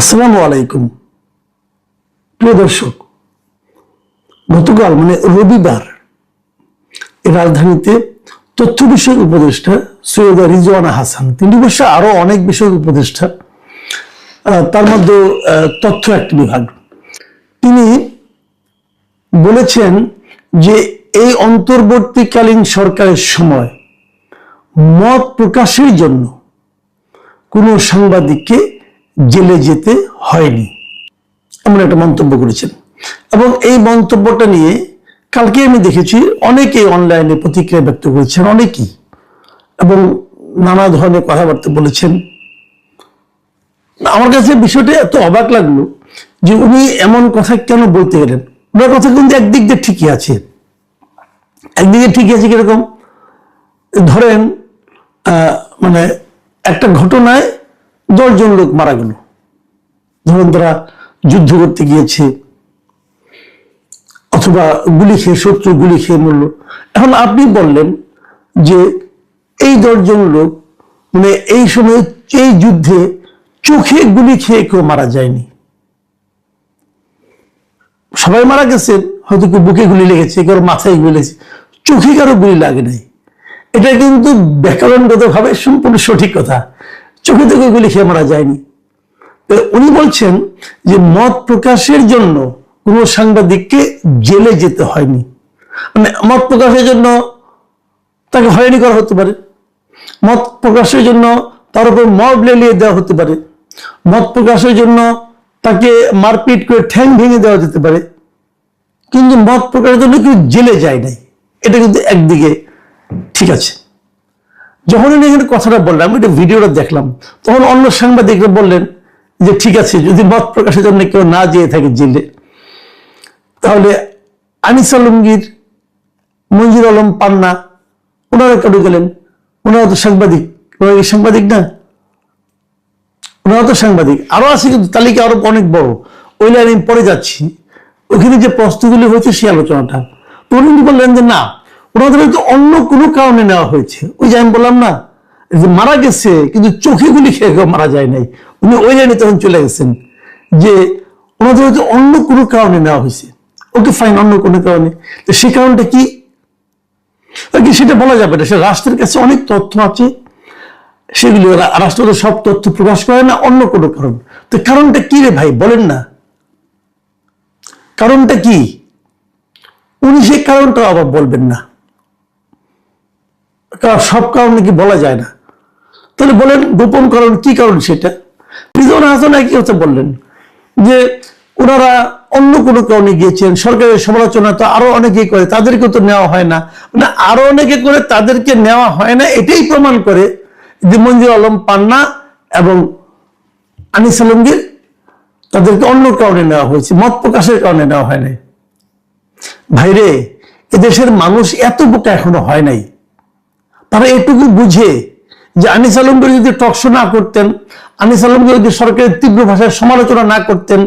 আসসালামু আলাইকুম প্রিয় দর্শক, গতকাল মানে রবিবার রাজধানীতে তথ্য বিষয়ক উপদেষ্টা সৈয়দা রিজওয়ানা হাসান, তিনি অবশ্য আরো অনেক বিষয়ক উপদেষ্টা, তার মধ্যে তথ্য একটি বিভাগ, তিনি বলেছেন যে এই অন্তর্বর্তীকালীন সরকারের সময় মত প্রকাশের জন্য কোনো সাংবাদিককে জেলে যেতে হয়নি, এমন একটা মন্তব্য করেছেন। এবং এই মন্তব্যটা নিয়ে কালকে আমি দেখেছি অনেকে অনলাইনে প্রতিক্রিয়া ব্যক্ত করেছেন, অনেকেই, এবং নানা ধরনের কথাবার্তা বলেছেন। আমার কাছে বিষয়টা এত অবাক লাগলো যে উনি এমন কথা কেন বলতে গেলেন। ওনার কথা কিন্তু একদিক দিয়ে ঠিকই আছে, একদিকে ঠিকই আছে। কিরকম? ধরেন মানে একটা ঘটনায় 10 জন লোক মারা গেল, ধরুন তারা যুদ্ধ করতে গিয়েছে অথবা গুলি খেয়ে, শত্রু গুলি খেয়ে মরল। এখন আপনি বললেন যে এই 10 জন লোক মানে এই সময় এই যুদ্ধে চোখে গুলি খেয়ে কেউ মারা যায়নি, সবাই মারা গেছেন, হয়তো কেউ বুকে গুলি লেগেছে, কারো মাথায় গুলি লেগেছে, চোখে কারো গুলি লাগে নাই। এটা কিন্তু ব্যাকরণগত ভাবে সম্পূর্ণ সঠিক কথা, চোখে থেকে গুলি খেয়ে মারা যায়নি। উনি বলছেন যে মত প্রকাশের জন্য কোনো সাংবাদিককে জেলে যেতে হয়নি, মানে মত প্রকাশের জন্য তাকে হয়রানি করা হতে পারে, মত প্রকাশের জন্য তার উপর মব লেলিয়ে দেওয়া হতে পারে, মত প্রকাশের জন্য তাকে মারপিট করে ঠ্যাং ভেঙে দেওয়া যেতে পারে, কিন্তু মত প্রকাশের জন্য কেউ জেলে যায় নাই। এটা কিন্তু একদিকে ঠিক আছে। যখন উনি এখানে কথাটা বললাম, এটা ভিডিওটা দেখলাম, তখন অন্য সাংবাদিকরা বললেন যে ঠিক আছে, যদি মত প্রকাশের জন্য কেউ না যেয়ে থাকে জেলে, তাহলে আনিস আলমগীর, মঞ্জুর আলম পান্না, ওনারা কেন গেলেন? ওনারা তো সাংবাদিক, ওনারা কি সাংবাদিক না? ওনারা তো সাংবাদিক। আরো আছে কিন্তু তালিকা আরো অনেক বড়, ওই লাইনে আমি পরে যাচ্ছি। ওখানে যে প্রশ্নগুলি হয়েছে সেই আলোচনাটা, উনি বললেন যে না, ওনাদের হয়তো অন্য কোনো কারণে নেওয়া হয়েছে। ওই যে আমি বললাম না যে মারা গেছে কিন্তু চোখে গুলি খেয়ে কেউ মারা যায় নাই, উনি ওই লাইনে তখন চলে গেছেন যে ওনাদের হয়তো অন্য কোনো কারণে নেওয়া হয়েছে। ওকে ফাইন, অন্য কোনো কারণে, তো সেই কারণটা কি সেটা বলা যাবে না। সে রাষ্ট্রের কাছে অনেক তথ্য আছে, সেগুলি রাষ্ট্র তো সব তথ্য প্রকাশ করে না, অন্য কোনো কারণ। তো কারণটা কি রে ভাই, বলেন না কারণটা কি? উনি সেই কারণটা আবার বলবেন না, সব কারণ কি বলা যায় না? তাহলে বলেন গোপন কারণ কি কারণ সেটা? রিজওয়ানা হাসান একই কথা বললেন যে ওনারা অন্য কোনো কারণে গিয়েছেন, সরকারের সমালোচনা তো আরো অনেকেই করে, তাদেরকে তো নেওয়া হয় না, মানে আরো অনেকে করে তাদেরকে নেওয়া হয় না। এটাই প্রমাণ করে যে মঞ্জুর আলম পান্না এবং আনিস আলমগীর তাদেরকে অন্য কারণে নেওয়া হয়েছে, মত প্রকাশের কারণে নেওয়া হয় নাই। ভাইরে, এদেশের মানুষ এত বোকা এখনো হয় নাই। তারা এটুকু বুঝে যে আনিস আলমগীর যদি টকশো না করতেন, আনিস আলমগীর যদি সরকারের তীব্র ভাষায় সমালোচনা না করতেন,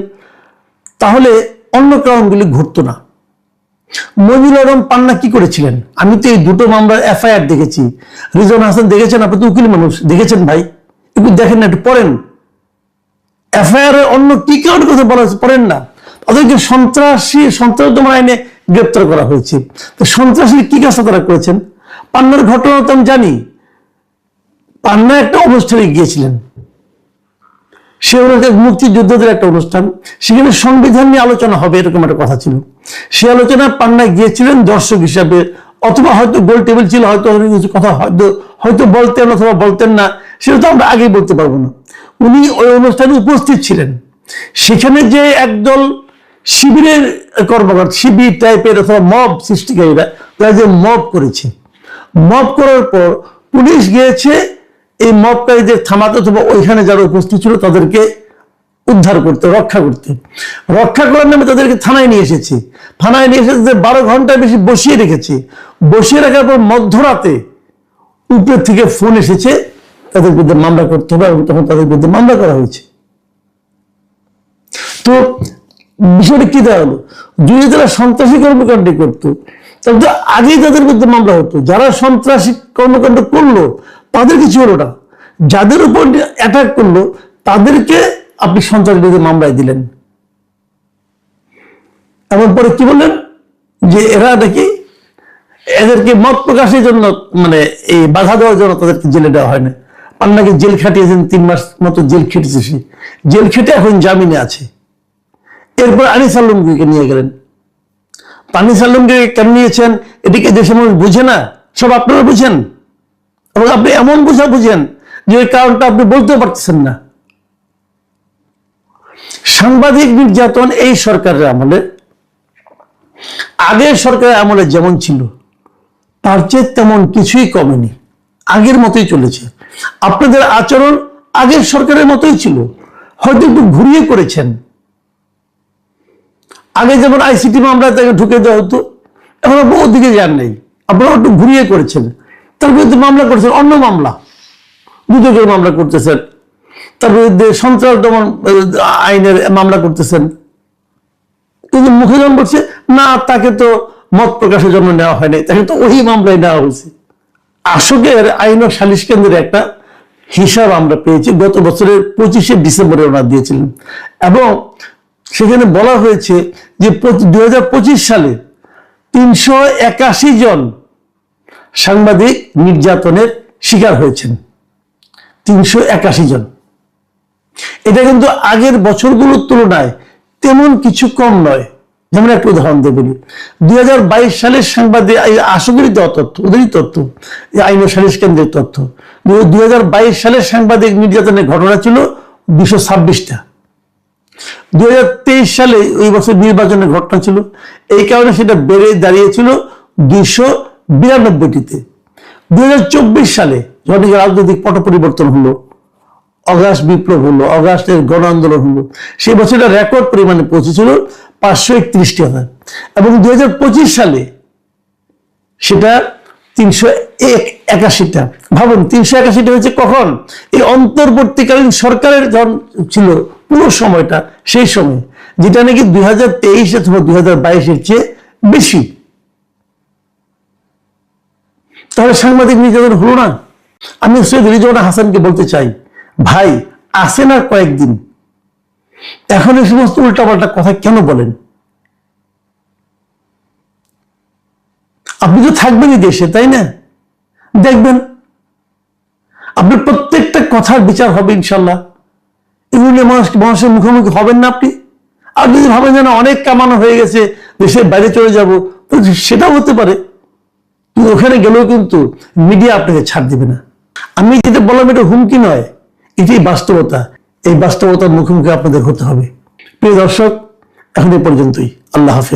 তাহলে অন্য কারণগুলি ঘটতো না। মঞ্জুর আলম পান্না কি করেছিলেন? আমি তো এই দুটো মামলার এফআইআর দেখেছি। রিজওয়ানা হাসান দেখেছেন? আপনি তো উকিল মানুষ, দেখেছেন ভাই, একটু দেখেন না, একটু পড়েন এফআইআর অন্য কি কারণের কথা বলা হয়েছে, পড়েন না। তাদেরকে সন্ত্রাস দমন আইনে গ্রেপ্তার করা হয়েছে। তো সন্ত্রাসী কি কাজটা তারা করেছেন? পান্নার ঘটনা তো আমি জানি, পান্না একটা অনুষ্ঠানে গিয়েছিলেন, সে মুক্তিযোদ্ধাদের একটা অনুষ্ঠান, সেখানে সংবিধান নিয়ে আলোচনা হবে এরকম একটা কথা ছিল। সে আলোচনা পান্না গিয়েছিলেন দর্শক হিসাবে, অথবা হয়তো গোল টেবিল ছিল, হয়তো কিছু কথা হয়তো বলতেন অথবা বলতেন না, সেটা তো আমরা আগেই বলতে পারবো না। উনি ওই অনুষ্ঠানে উপস্থিত ছিলেন। সেখানে যে একদল শিবিরের কর্মকর্তা, শিবির টাইপের অথবা মব সৃষ্টিকারীরা, তারা যে মব করেছে, মব করার পর পুলিশ গিয়েছে এই মবকারীদের থামাতে, অথবা ওইখানে যারা উপস্থিত ছিল তাদেরকে উদ্ধার করতে, রক্ষা করার নামে তাদেরকে থানায় নিয়ে এসেছে। থানায় নিয়ে এসেছে 12 ঘন্টার বেশি বসিয়ে রেখেছে। বসিয়ে রাখার পর মধ্যরাতে উপর থেকে ফোন এসেছে তাদের বিরুদ্ধে মামলা করতে হবে, এবং তখন তাদের বিরুদ্ধে মামলা করা হয়েছে। তো বিষয়টা কি দাঁড়ালো? যদি তারা সন্ত্রাসী কর্মকাণ্ড করতো তাহলে তো আগেই তাদের বিরুদ্ধে মামলা হতো। যারা সন্ত্রাসী কর্মকাণ্ড করলো তাদের কিছু হলো না, যাদের উপর অ্যাটাক করলো তাদেরকে আপনি সন্ত্রাস বিরোধী মামলায় দিলেন। এমন পরে কি বললেন যে এরা নাকি এদেরকে মত প্রকাশের জন্য মানে এই বাধা দেওয়ার জন্য তাদেরকে জেলে দেওয়া হয় না। পান্নাকে জেল খাটিয়েছেন, 3 মাস মতো জেল খেটেছে সে, জেল খেটে এখন জামিনে আছে। এরপর আনিস আলমগীরকে নিয়ে গেলেন। আনিস আলমগীরকে কেন নিয়েছেন এদিকে দেশের মানুষ বুঝে না, সব আপনারা বুঝেন, এবং আপনি এমন বুঝেন যে ওই কারণটা আপনি বলতে পারতেছেন না। সাংবাদিক নির্যাতন এই সরকারের আমলে, আগের সরকারের আমলে যেমন ছিল তার চেয়ে তেমন কিছুই কমেনি, আগের মতোই চলেছে। আপনাদের আচরণ আগের সরকারের মতোই ছিল, হয়তো একটু ঘুরিয়ে করেছেন। আগে যেমন আইসিটি মামলা তাকে ঢুকে দেওয়া হতো, এখন আপনি ওদিকে যান নাই, আপনারা একটু ঘুরিয়ে করেছেন। তার বিরুদ্ধে মামলা করেছেন, অন্য মামলা, দুদকের মামলা করতেছেন, তার বিরুদ্ধে সন্ত্রাস দমন আইনের মামলা করতেছেন। কিন্তু মুখে যখন বলছে না তাকে তো মত প্রকাশের জন্য নেওয়া হয়নি, তাকে তো ওই মামলায় নেওয়া হয়েছে। আশোকের আইন ও সালিশ কেন্দ্রের একটা হিসাব আমরা পেয়েছি, গত বছরের 25শে ডিসেম্বরে ওনারা দিয়েছিলেন, এবং সেখানে বলা হয়েছে যে 2025 সালে 381 জন সাংবাদিক নির্যাতনের শিকার হয়েছেন। 381 জন। এটা কিন্তু আগের বছরগুলোর তুলনায় তেমন কিছু কম নয়। যেমন একটা উদাহরণ দিয়ে বলি, 2022 সালের সাংবাদিক আশোকেরই দেওয়া তথ্য, ওদেরই তথ্য, আইন ও সালিশ কেন্দ্রের তথ্য, 2022 সালের সাংবাদিক নির্যাতনের ঘটনা ছিল 226টা। 2023 সালে ওই বছর নির্বাচনের ঘটনা ছিল, এই কারণে সেটা বেড়ে দাঁড়িয়েছিল 292টিতে। 2024 সালে যখন রাজনৈতিক পট পরিবর্তন হলো, অগাস্ট বিপ্লব হলো, অগাস্টের গণ আন্দোলন হলো, সেই বছরটা রেকর্ড পরিমাণে পৌঁছেছিল 531টা, এবং 2025 সালে সেটা 381টা। ভাবুন, 381টা হয়েছে কখন? এই অন্তর্বর্তীকালীন সরকারের যখন ছিল পুরো সময়টা, সেই সময়, যেটা নাকি 2023 অথবা 2022-এর চেয়ে বেশি। তাহলে সাংবাদিক নির্যাতন হলো না? আমি সৈয়দ রিজওয়ানা হাসানকে বলতে চাই, ভাই আসেন আর কয়েকদিন, এখন এই সমস্ত উল্টাপাল্টা কথা কেন বলেন? আপনি তো থাকবেনই দেশে, তাই না? দেখবেন আপনার প্রত্যেকটা কথার বিচার হবে ইনশাল্লাহ। এগুলো নিয়ে মানুষের মুখোমুখি হবেন না আপনি। আর যদি ভাবেন যেন অনেক কামানো হয়ে গেছে, দেশের বাইরে চলে যাব, সেটাও হতে পারে, কিন্তু ওখানে গেলেও কিন্তু মিডিয়া আপনাকে ছাড় দিবে না। আমি যেটা বললাম এটা হুমকি নয়, এটাই বাস্তবতা। এই বাস্তবতার মুখোমুখি আপনাদের হতে হবে। প্রিয় দর্শক, এখন এই পর্যন্তই। আল্লাহ হাফেজ।